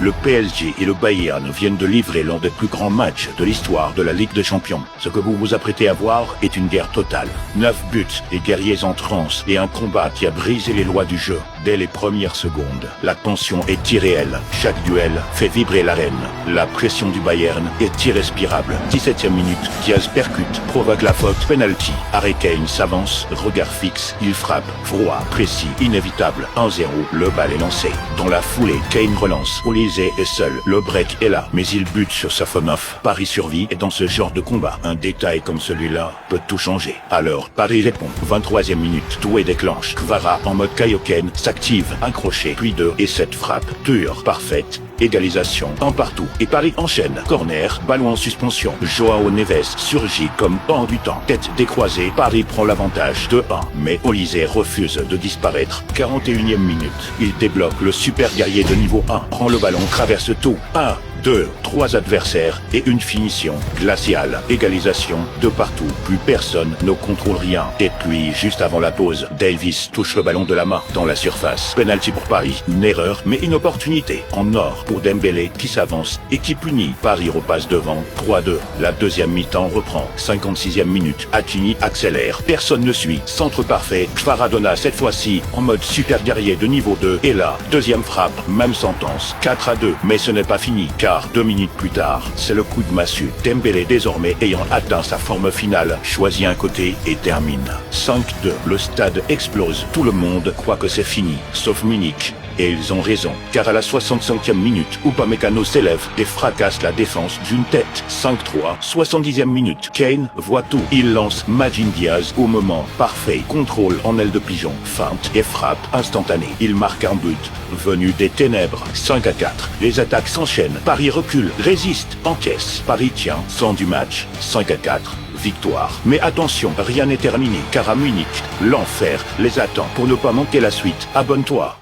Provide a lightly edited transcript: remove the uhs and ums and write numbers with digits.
Le PSG et le Bayern viennent de livrer l'un des plus grands matchs de l'histoire de la Ligue des Champions. Ce que vous vous apprêtez à voir est une guerre totale. 9 buts, des guerriers en transe et un combat qui a brisé les lois du jeu. Dès les premières secondes, la tension est irréelle. Chaque duel fait vibrer l'arène. La pression du Bayern est irrespirable. 17e minute, Diaz percute, provoque la faute, penalty. Harry Kane s'avance, regard fixe, il frappe. Froid, précis, inévitable. 1-0, le bal est lancé. Dans la foulée, Kane relance. Olise est seul. Le break est là, mais il bute sur Safonov. Paris survit et dans ce genre de combat, un détail comme celui-là peut tout changer. Alors, Paris répond. 23e minute, Doué déclenche. Kvara en mode Kaioken s'active. Un crochet, puis 2 et 7 frappes. Dure, parfaite. Égalisation, un partout. Et Paris enchaîne. Corner, ballon en suspension. Joao Neves surgit comme hors du temps. Tête décroisée, Paris prend l'avantage. 2-1. Mais Olise refuse de disparaître. 41e minute. Il débloque le super guerrier de niveau 1. Prend le ballon, traverse tout. 1, 2, 3 adversaires et une finition glaciale. Égalisation de partout. Plus personne ne contrôle rien. Et puis, juste avant la pause, Davis touche le ballon de la main dans la surface. Penalty pour Paris. Une erreur, mais une opportunité. En or pour Dembélé qui s'avance et qui punit. Paris repasse devant. 3-2. La deuxième mi-temps reprend. 56e minute. Hakimi accélère. Personne ne suit. Centre parfait. Kvaradona cette fois-ci en mode super guerrier de niveau 2. Et là, deuxième frappe. Même sentence. 4-2. Mais ce n'est pas fini. 2 minutes plus tard, c'est le coup de massue. Dembélé désormais ayant atteint sa forme finale, choisit un côté et termine. 5-2, le stade explose. Tout le monde croit que c'est fini, sauf Munich. Et ils ont raison, car à la 65e minute, Upamecano s'élève et fracasse la défense d'une tête. 5-3, 70e minute, Kane voit tout. Il lance Magin Diaz au moment parfait. Contrôle en aile de pigeon, feinte et frappe instantanée. Il marque un but venu des ténèbres. 5-4, les attaques s'enchaînent. Paris recule, résiste, encaisse. Paris tient, sans du match. 5-4. Victoire. Mais attention, rien n'est terminé, car à Munich, l'enfer les attend. Pour ne pas manquer la suite, abonne-toi.